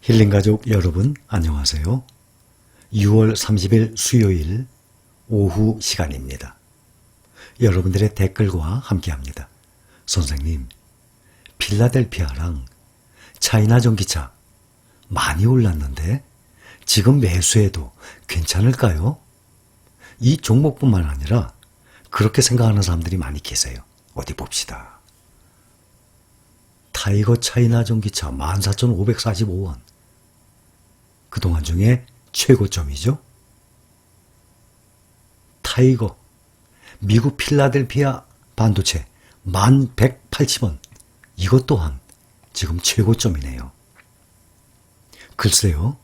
힐링가족 여러분 안녕하세요. 6월 30일 수요일 오후 시간입니다. 여러분들의 댓글과 함께합니다. 선생님, 필라델피아랑 차이나 전기차 많이 올랐는데 지금 매수해도 괜찮을까요? 이 종목뿐만 아니라 그렇게 생각하는 사람들이 많이 계세요. 어디 봅시다. 타이거 차이나 전기차 14,545원. 그동안 중에 최고점이죠. 타이거, 미국 필라델피아 반도체 1180원. 이것 또한 지금 최고점이네요. 글쎄요,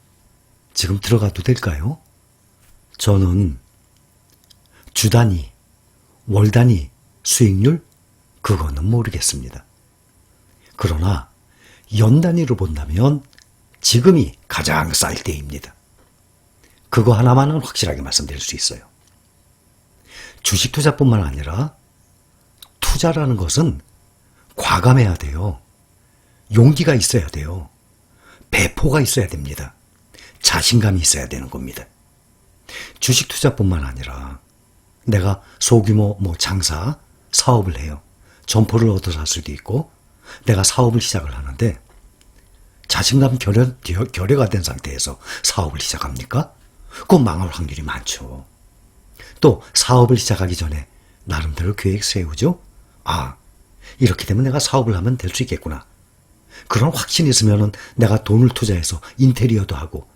지금 들어가도 될까요? 저는 주 단위, 월 단위 수익률 그거는 모르겠습니다. 그러나 연 단위로 본다면 지금이 가장 쌀 때입니다. 그거 하나만은 확실하게 말씀드릴 수 있어요. 주식 투자뿐만 아니라 투자라는 것은 과감해야 돼요. 용기가 있어야 돼요. 배포가 있어야 됩니다. 자신감이 있어야 되는 겁니다. 주식 투자뿐만 아니라 내가 소규모 장사, 사업을 해요. 점포를 얻어서 할 수도 있고 내가 사업을 시작을 하는데 자신감 결여가 된 상태에서 사업을 시작합니까? 그건 망할 확률이 많죠. 또 사업을 시작하기 전에 나름대로 계획 세우죠. 이렇게 되면 내가 사업을 하면 될 수 있겠구나. 그런 확신이 있으면 내가 돈을 투자해서 인테리어도 하고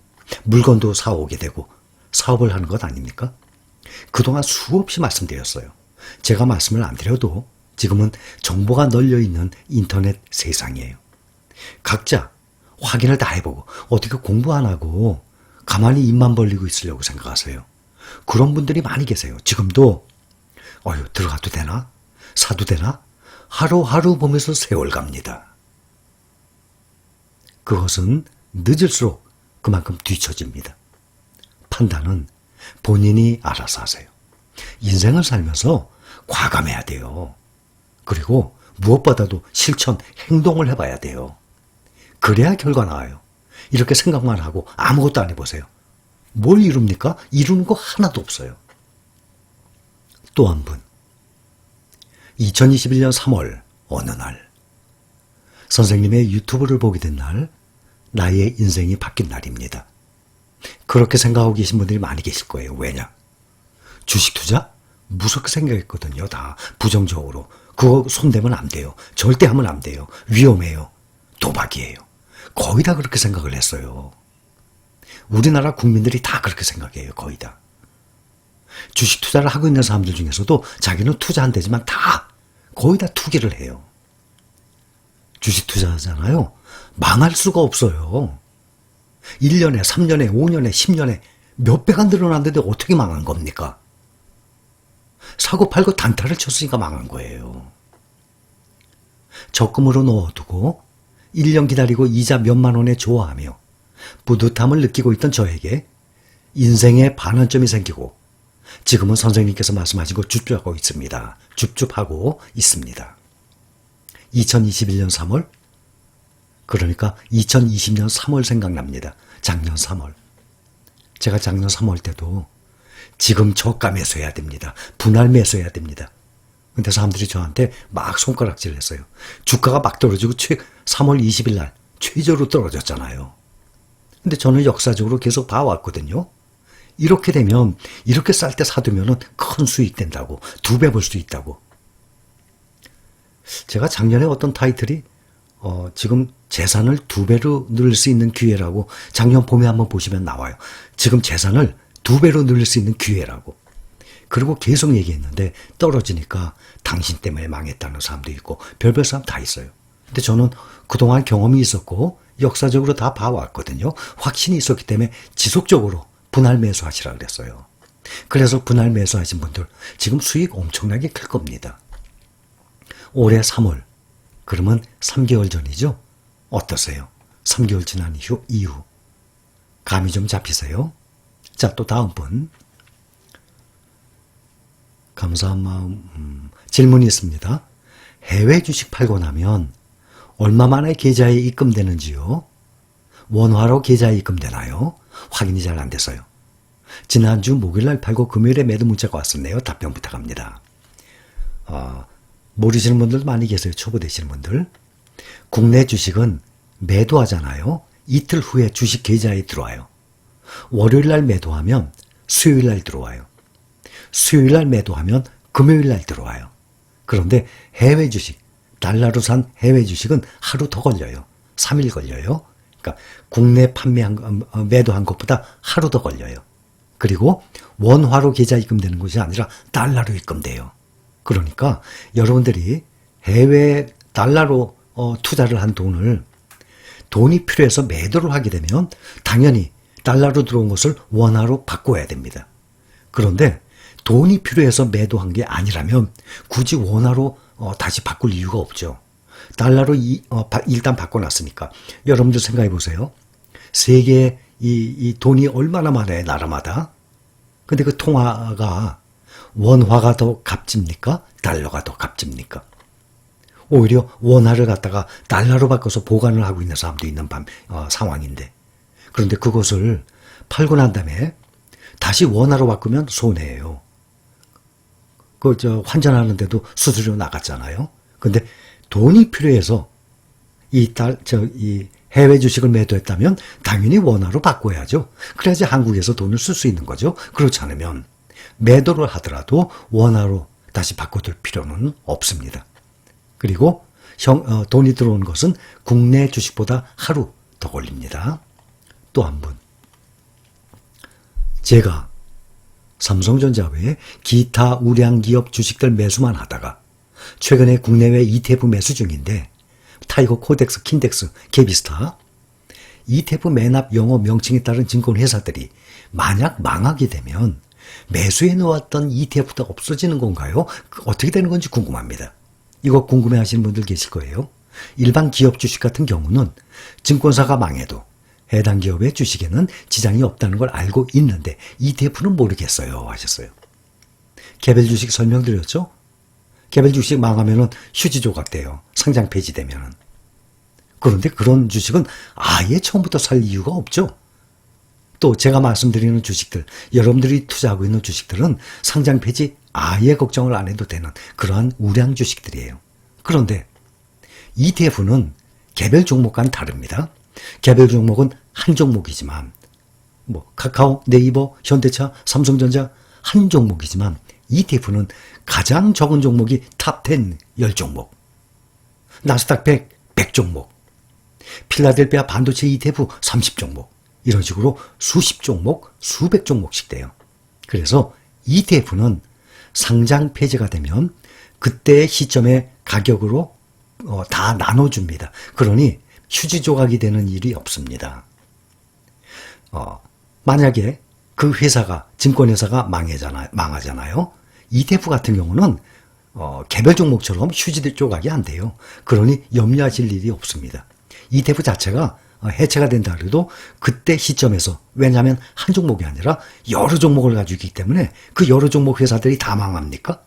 물건도 사오게 되고 사업을 하는 것 아닙니까? 그동안 수없이 말씀드렸어요. 제가 말씀을 안 드려도 지금은 정보가 널려있는 인터넷 세상이에요. 각자 확인을 다 해보고 어떻게 공부 안 하고 가만히 입만 벌리고 있으려고 생각하세요. 그런 분들이 많이 계세요. 지금도 들어가도 되나? 사도 되나? 하루하루 보면서 세월 갑니다. 그것은 늦을수록 그만큼 뒤처집니다. 판단은 본인이 알아서 하세요. 인생을 살면서 과감해야 돼요. 그리고 무엇보다도 실천, 행동을 해봐야 돼요. 그래야 결과 나와요. 이렇게 생각만 하고 아무것도 안 해보세요. 뭘 이룹니까? 이루는 거 하나도 없어요. 또 한 분. 2021년 3월 어느 날 선생님의 유튜브를 보게 된 날 나의 인생이 바뀐 날입니다. 그렇게 생각하고 계신 분들이 많이 계실 거예요. 왜냐? 주식 투자? 무섭게 생각했거든요. 다 부정적으로. 그거 손대면 안 돼요. 절대 하면 안 돼요. 위험해요. 도박이에요. 거의 다 그렇게 생각을 했어요. 우리나라 국민들이 다 그렇게 생각해요. 거의 다. 주식 투자를 하고 있는 사람들 중에서도 자기는 투자한대지만 거의 다 투기를 해요. 주식 투자하잖아요. 망할 수가 없어요. 1년에, 3년에, 5년에, 10년에 몇 배가 늘어났는데 어떻게 망한 겁니까? 사고 팔고 단타를 쳤으니까 망한 거예요. 적금으로 넣어두고 1년 기다리고 이자 몇만 원에 좋아하며 뿌듯함을 느끼고 있던 저에게 인생의 반환점이 생기고 지금은 선생님께서 말씀하신 거 줍줍하고 있습니다. 줍줍하고 있습니다. 2021년 3월 그러니까 2020년 3월 생각납니다. 작년 3월. 제가 작년 3월 때도 지금 저가 매수해야 됩니다. 분할 매수해야 됩니다. 근데 사람들이 저한테 막 손가락질을 했어요. 주가가 막 떨어지고 3월 20일 날 최저로 떨어졌잖아요. 근데 저는 역사적으로 계속 봐왔거든요. 이렇게 되면 이렇게 쌀 때 사두면 큰 수익 된다고. 2배 벌 수 있다고. 제가 작년에 어떤 타이틀이 지금 재산을 2배로 늘릴 수 있는 기회라고 작년 봄에 한번 보시면 나와요. 지금 재산을 2배로 늘릴 수 있는 기회라고. 그리고 계속 얘기했는데 떨어지니까 당신 때문에 망했다는 사람도 있고 별별 사람 다 있어요. 근데 저는 그동안 경험이 있었고 역사적으로 다 봐왔거든요. 확신이 있었기 때문에 지속적으로 분할 매수하시라 그랬어요. 그래서 분할 매수하신 분들 지금 수익 엄청나게 클 겁니다. 올해 3월 그러면 3개월 전이죠? 어떠세요? 3개월 지난 이후 감이 좀 잡히세요? 자, 또 다음 분. 감사한 마음. 질문이 있습니다. 해외 주식 팔고 나면 얼마 만에 계좌에 입금되는지요? 원화로 계좌에 입금되나요? 확인이 잘 안 돼서요. 지난주 목요일날 팔고 금요일에 매도 문자가 왔었네요. 답변 부탁합니다. 모르시는 분들 많이 계세요. 초보 되시는 분들. 국내 주식은 매도하잖아요. 이틀 후에 주식 계좌에 들어와요. 월요일날 매도하면 수요일날 들어와요. 수요일날 매도하면 금요일날 들어와요. 그런데 해외 주식, 달러로 산 해외 주식은 하루 더 걸려요. 3일 걸려요. 그러니까 국내 매도한 것보다 하루 더 걸려요. 그리고 원화로 계좌 입금되는 것이 아니라 달러로 입금돼요. 그러니까 여러분들이 해외 달러로 투자를 한 돈이 필요해서 매도를 하게 되면 당연히 달러로 들어온 것을 원화로 바꿔야 됩니다. 그런데 돈이 필요해서 매도한 게 아니라면 굳이 원화로 다시 바꿀 이유가 없죠. 달러로 일단 바꿔놨으니까. 여러분들 생각해 보세요. 세계에 이 돈이 얼마나 많아요, 나라마다. 근데 그 통화가 원화가 더 값집니까? 달러가 더 값집니까? 오히려 원화를 갖다가 달러로 바꿔서 보관을 하고 있는 사람도 있는 상황인데. 그런데 그것을 팔고 난 다음에 다시 원화로 바꾸면 손해예요. 환전하는데도 수수료 나갔잖아요. 근데 돈이 필요해서 이 해외 주식을 매도했다면 당연히 원화로 바꿔야죠. 그래야지 한국에서 돈을 쓸 수 있는 거죠. 그렇지 않으면 매도를 하더라도 원화로 다시 바꿔둘 필요는 없습니다. 그리고 돈이 들어온 것은 국내 주식보다 하루 더 걸립니다. 또 한 분. 제가 삼성전자 외에 기타 우량기업 주식들 매수만 하다가 최근에 국내외 ETF 매수 중인데 타이거, 코덱스, 킨덱스, 케비스타 ETF 매납 영어 명칭에 따른 증권회사들이 만약 망하게 되면 매수해 놓았던 ETF도 없어지는 건가요? 어떻게 되는 건지 궁금합니다. 이거 궁금해하시는 분들 계실 거예요. 일반 기업 주식 같은 경우는 증권사가 망해도 해당 기업의 주식에는 지장이 없다는 걸 알고 있는데 ETF는 모르겠어요 하셨어요. 개별 주식 설명드렸죠? 개별 주식 망하면은 휴지 조각돼요. 상장 폐지되면은. 그런데 그런 주식은 아예 처음부터 살 이유가 없죠. 또 제가 말씀드리는 주식들, 여러분들이 투자하고 있는 주식들은 상장 폐지 아예 걱정을 안 해도 되는 그러한 우량 주식들이에요. 그런데 ETF는 개별 종목과는 다릅니다. 개별 종목은 한 종목이지만 카카오, 네이버, 현대차, 삼성전자 한 종목이지만 ETF는 가장 적은 종목이 탑10 10종목, 나스닥 100 종목, 필라델피아 반도체 ETF 30종목, 이런 식으로 수십 종목, 수백 종목씩 돼요. 그래서 ETF는 상장 폐지가 되면 그때의 시점의 가격으로 다 나눠줍니다. 그러니 휴지 조각이 되는 일이 없습니다. 만약에 그 회사가, 증권회사가 망하잖아요. ETF 같은 경우는 개별 종목처럼 휴지 조각이 안 돼요. 그러니 염려하실 일이 없습니다. ETF 자체가 해체가 된다 그래도 그때 시점에서, 왜냐하면 한 종목이 아니라 여러 종목을 가지고 있기 때문에 그 여러 종목 회사들이 다 망합니까?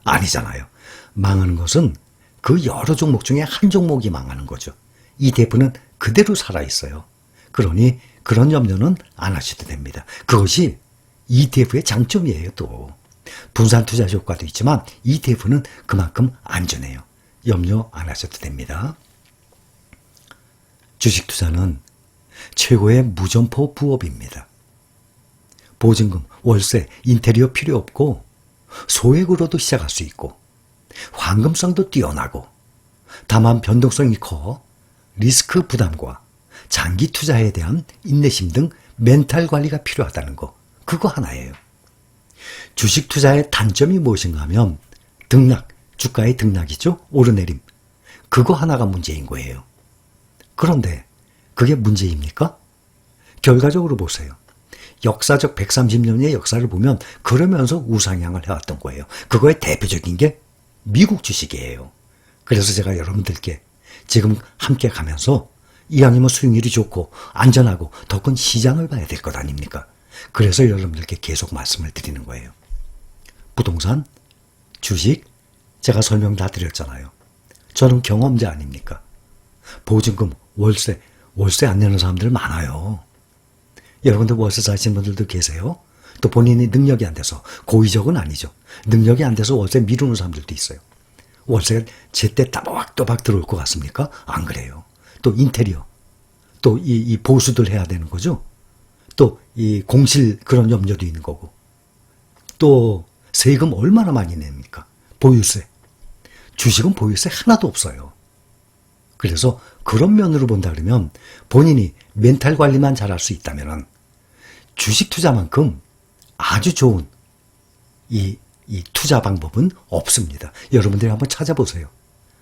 아니잖아요. 망하는 것은 그 여러 종목 중에 한 종목이 망하는 거죠. ETF는 그대로 살아있어요. 그러니 그런 염려는 안 하셔도 됩니다. 그것이 ETF의 장점이에요. 또 분산 투자 효과도 있지만 ETF는 그만큼 안전해요. 염려 안 하셔도 됩니다. 주식 투자는 최고의 무점포 부업입니다. 보증금, 월세, 인테리어 필요 없고 소액으로도 시작할 수 있고 황금성도 뛰어나고 다만 변동성이 커 리스크 부담과 장기 투자에 대한 인내심 등 멘탈 관리가 필요하다는 거, 그거 하나예요. 주식 투자의 단점이 무엇인가 하면 등락, 주가의 등락이죠. 오르내림. 그거 하나가 문제인 거예요. 그런데 그게 문제입니까? 결과적으로 보세요. 역사적 130년의 역사를 보면 그러면서 우상향을 해왔던 거예요. 그거의 대표적인 게 미국 주식이에요. 그래서 제가 여러분들께 지금 함께 가면서 이왕이면 수익률이 좋고 안전하고 더 큰 시장을 봐야 될 것 아닙니까? 그래서 여러분들께 계속 말씀을 드리는 거예요. 부동산, 주식, 제가 설명 다 드렸잖아요. 저는 경험자 아닙니까? 보증금, 월세, 월세 안 내는 사람들 많아요. 여러분들 월세 사시는 분들도 계세요. 또 본인이 능력이 안 돼서, 고의적은 아니죠. 능력이 안 돼서 월세 미루는 사람들도 있어요. 월세가 제때 따박따박 들어올 것 같습니까? 안 그래요. 또 인테리어, 또 이 보수들 해야 되는 거죠. 또 이 공실 그런 염려도 있는 거고. 또 세금 얼마나 많이 냅니까? 보유세. 주식은 보유세 하나도 없어요. 그래서 그런 면으로 본다 그러면 본인이 멘탈 관리만 잘할 수 있다면 주식 투자만큼 아주 좋은 이 투자 방법은 없습니다. 여러분들이 한번 찾아보세요.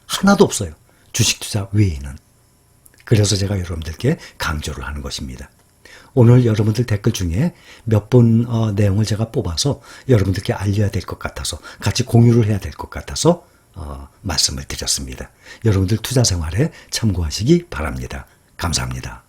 하나도 없어요. 주식 투자 외에는. 그래서 제가 여러분들께 강조를 하는 것입니다. 오늘 여러분들 댓글 중에 몇 분 내용을 제가 뽑아서 여러분들께 알려야 될 것 같아서 같이 공유를 해야 될 것 같아서 말씀을 드렸습니다. 여러분들 투자 생활에 참고하시기 바랍니다. 감사합니다.